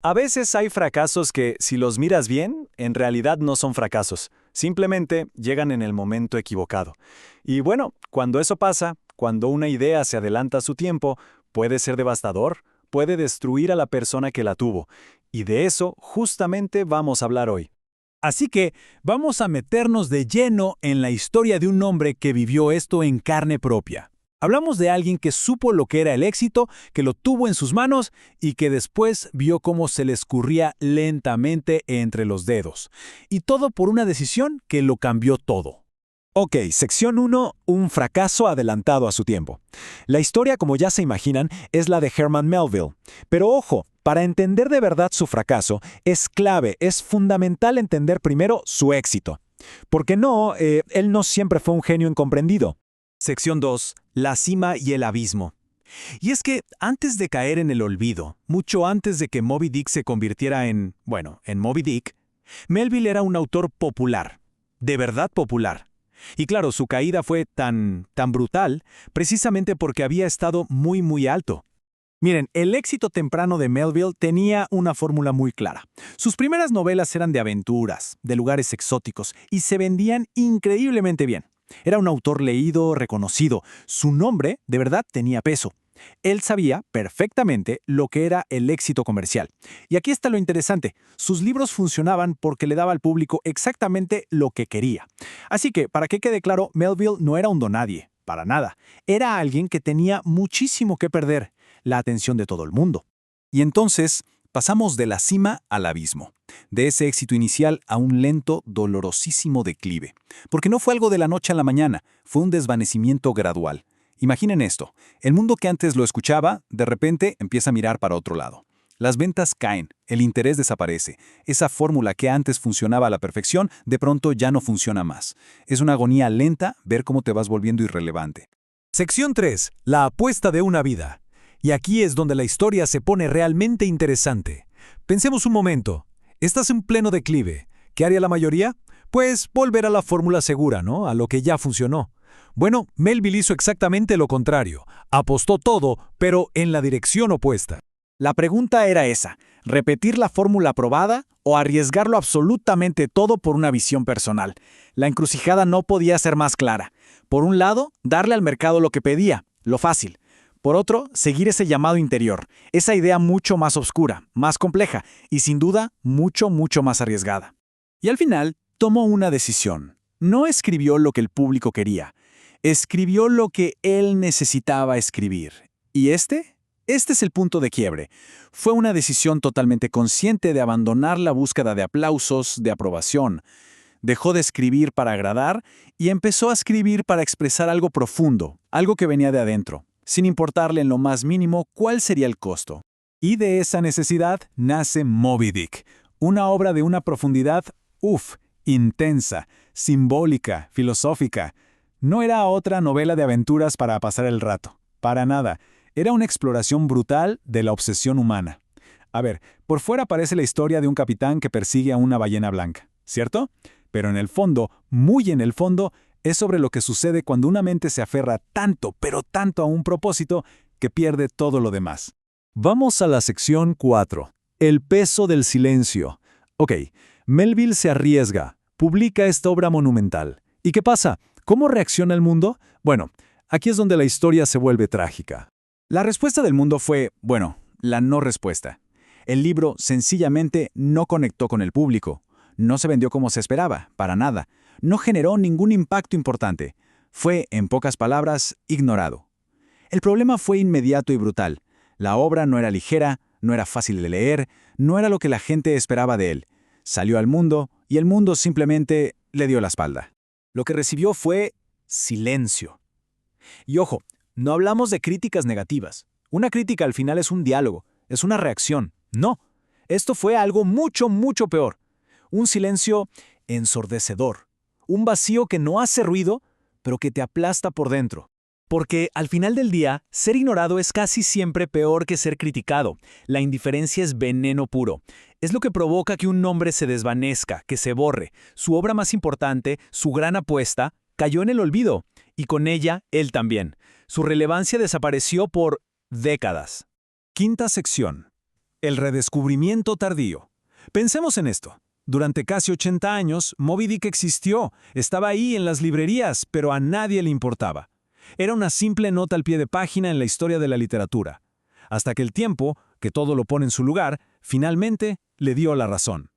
A veces hay fracasos que, si los miras bien, en realidad no son fracasos. Simplemente llegan en el momento equivocado. Y bueno, cuando eso pasa, cuando una idea se adelanta a su tiempo, puede ser devastador, puede destruir a la persona que la tuvo. Y de eso justamente vamos a hablar hoy. Así que vamos a meternos de lleno en la historia de un hombre que vivió esto en carne propia. Hablamos de alguien que supo lo que era el éxito, que lo tuvo en sus manos y que después vio cómo se le escurría lentamente entre los dedos. Y todo por una decisión que lo cambió todo. Ok, sección 1, un fracaso adelantado a su tiempo. La historia, como ya se imaginan, es la de Herman Melville. Pero ojo, para entender de verdad su fracaso, es clave, es fundamental entender primero su éxito. Porque él no siempre fue un genio incomprendido. Sección 2. La cima y el abismo. Y es que antes de caer en el olvido, mucho antes de que Moby Dick se convirtiera en Moby Dick, Melville era un autor popular, de verdad popular. Y claro, su caída fue tan brutal precisamente porque había estado muy alto. Miren, el éxito temprano de Melville tenía una fórmula muy clara. Sus primeras novelas eran de aventuras, de lugares exóticos, y se vendían increíblemente bien. Era un autor leído, reconocido. Su nombre, de verdad, tenía peso. Él sabía perfectamente lo que era el éxito comercial. Y aquí está lo interesante. Sus libros funcionaban porque le daba al público exactamente lo que quería. Así que, para que quede claro, Melville no era un donadie, para nada. Era alguien que tenía muchísimo que perder, la atención de todo el mundo. Y entonces, pasamos de la cima al abismo, de ese éxito inicial a un lento, dolorosísimo declive. Porque no fue algo de la noche a la mañana, fue un desvanecimiento gradual. Imaginen esto, el mundo que antes lo escuchaba, de repente empieza a mirar para otro lado. Las ventas caen, el interés desaparece. Esa fórmula que antes funcionaba a la perfección, de pronto ya no funciona más. Es una agonía lenta ver cómo te vas volviendo irrelevante. Sección 3. La apuesta de una vida. Y aquí es donde la historia se pone realmente interesante. Pensemos un momento. Estás en pleno declive. ¿Qué haría la mayoría? Pues volver a la fórmula segura, ¿no? A lo que ya funcionó. Bueno, Melville hizo exactamente lo contrario. Apostó todo, pero en la dirección opuesta. La pregunta era esa, ¿repetir la fórmula probada o arriesgarlo absolutamente todo por una visión personal? La encrucijada no podía ser más clara. Por un lado, darle al mercado lo que pedía, lo fácil. Por otro, seguir ese llamado interior, esa idea mucho más oscura, más compleja y sin duda mucho más arriesgada. Y al final, tomó una decisión. No escribió lo que el público quería, escribió lo que él necesitaba escribir. ¿Y este es el punto de quiebre. Fue una decisión totalmente consciente de abandonar la búsqueda de aplausos, de aprobación. Dejó de escribir para agradar y empezó a escribir para expresar algo profundo, algo que venía de adentro, sin importarle en lo más mínimo cuál sería el costo. Y de esa necesidad nace Moby Dick, una obra de una profundidad, intensa, simbólica, filosófica. No era otra novela de aventuras para pasar el rato, para nada. Era una exploración brutal de la obsesión humana. A ver, por fuera parece la historia de un capitán que persigue a una ballena blanca, ¿cierto? Pero en el fondo, muy en el fondo, es sobre lo que sucede cuando una mente se aferra tanto, pero tanto a un propósito, que pierde todo lo demás. Vamos a la sección 4. El peso del silencio. Ok, Melville se arriesga, publica esta obra monumental. ¿Y qué pasa? ¿Cómo reacciona el mundo? Bueno, aquí es donde la historia se vuelve trágica. La respuesta del mundo fue, la no respuesta. El libro sencillamente no conectó con el público. No se vendió como se esperaba, para nada. No generó ningún impacto importante. Fue, en pocas palabras, ignorado. El problema fue inmediato y brutal. La obra no era ligera, no era fácil de leer, no era lo que la gente esperaba de él. Salió al mundo y el mundo simplemente le dio la espalda. Lo que recibió fue silencio. Y ojo, no hablamos de críticas negativas. Una crítica al final es un diálogo, es una reacción. No, esto fue algo mucho peor. Un silencio ensordecedor. Un vacío que no hace ruido, pero que te aplasta por dentro. Porque al final del día, ser ignorado es casi siempre peor que ser criticado. La indiferencia es veneno puro. Es lo que provoca que un nombre se desvanezca, que se borre. Su obra más importante, su gran apuesta, cayó en el olvido. Y con ella, él también. Su relevancia desapareció por décadas. Quinta sección. El redescubrimiento tardío. Pensemos en esto. Durante casi 80 años, Moby Dick existió, estaba ahí en las librerías, pero a nadie le importaba. Era una simple nota al pie de página en la historia de la literatura. Hasta que el tiempo, que todo lo pone en su lugar, finalmente le dio la razón.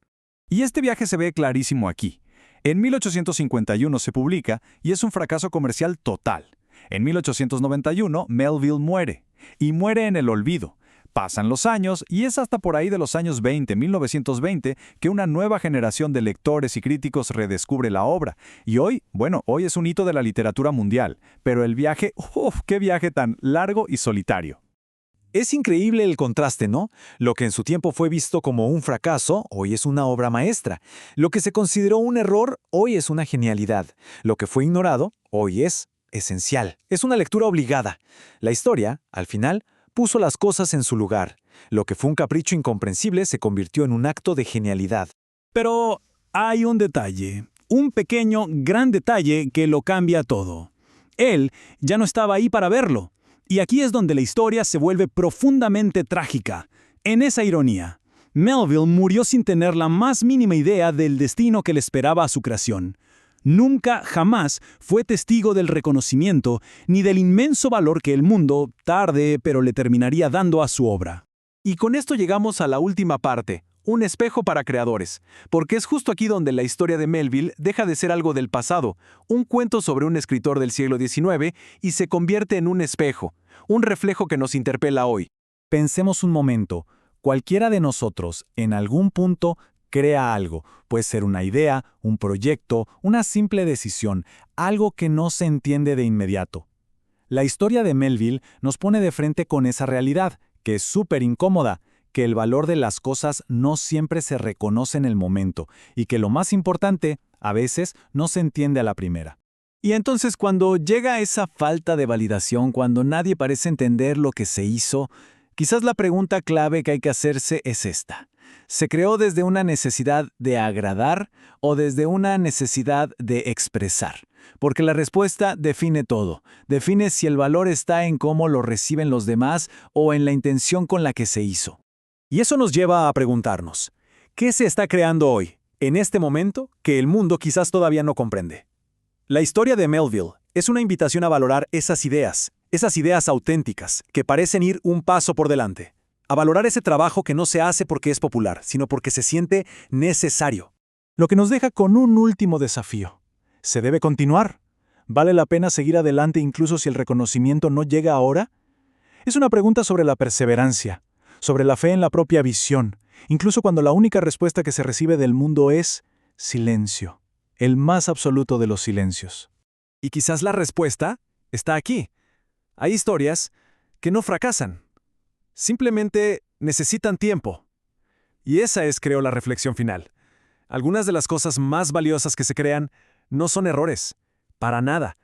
Y este viaje se ve clarísimo aquí. En 1851 se publica y es un fracaso comercial total. En 1891, Melville muere. Y muere en el olvido. Pasan los años y es hasta por ahí de los años 1920, que una nueva generación de lectores y críticos redescubre la obra. Y hoy es un hito de la literatura mundial. Pero el viaje, ¡qué viaje tan largo y solitario! Es increíble el contraste, ¿no? Lo que en su tiempo fue visto como un fracaso, hoy es una obra maestra. Lo que se consideró un error, hoy es una genialidad. Lo que fue ignorado, hoy es esencial. Es una lectura obligada. La historia, al final, puso las cosas en su lugar. Lo que fue un capricho incomprensible se convirtió en un acto de genialidad. Pero hay un detalle, un pequeño, gran detalle que lo cambia todo. Él ya no estaba ahí para verlo. Y aquí es donde la historia se vuelve profundamente trágica. En esa ironía, Melville murió sin tener la más mínima idea del destino que le esperaba a su creación. Nunca, jamás, fue testigo del reconocimiento ni del inmenso valor que el mundo, tarde, pero le terminaría dando a su obra. Y con esto llegamos a la última parte, un espejo para creadores, porque es justo aquí donde la historia de Melville deja de ser algo del pasado, un cuento sobre un escritor del siglo XIX, y se convierte en un espejo, un reflejo que nos interpela hoy. Pensemos un momento, cualquiera de nosotros, en algún punto, crea algo. Puede ser una idea, un proyecto, una simple decisión, algo que no se entiende de inmediato. La historia de Melville nos pone de frente con esa realidad, que es súper incómoda, que el valor de las cosas no siempre se reconoce en el momento, y que lo más importante, a veces, no se entiende a la primera. Y entonces cuando llega esa falta de validación, cuando nadie parece entender lo que se hizo, quizás la pregunta clave que hay que hacerse es esta. ¿Se creó desde una necesidad de agradar o desde una necesidad de expresar? Porque la respuesta define todo. Define si el valor está en cómo lo reciben los demás o en la intención con la que se hizo. Y eso nos lleva a preguntarnos, ¿qué se está creando hoy, en este momento, que el mundo quizás todavía no comprende? La historia de Melville es una invitación a valorar esas ideas auténticas, que parecen ir un paso por delante. A valorar ese trabajo que no se hace porque es popular, sino porque se siente necesario. Lo que nos deja con un último desafío. ¿Se debe continuar? ¿Vale la pena seguir adelante incluso si el reconocimiento no llega ahora? Es una pregunta sobre la perseverancia, sobre la fe en la propia visión, incluso cuando la única respuesta que se recibe del mundo es silencio, el más absoluto de los silencios. Y quizás la respuesta está aquí. Hay historias que no fracasan. Simplemente necesitan tiempo. Y esa es, creo, la reflexión final. Algunas de las cosas más valiosas que se crean no son errores. Para nada.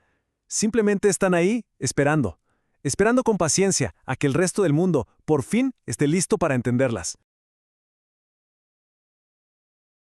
Simplemente están ahí, esperando con paciencia a que el resto del mundo, por fin, esté listo para entenderlas.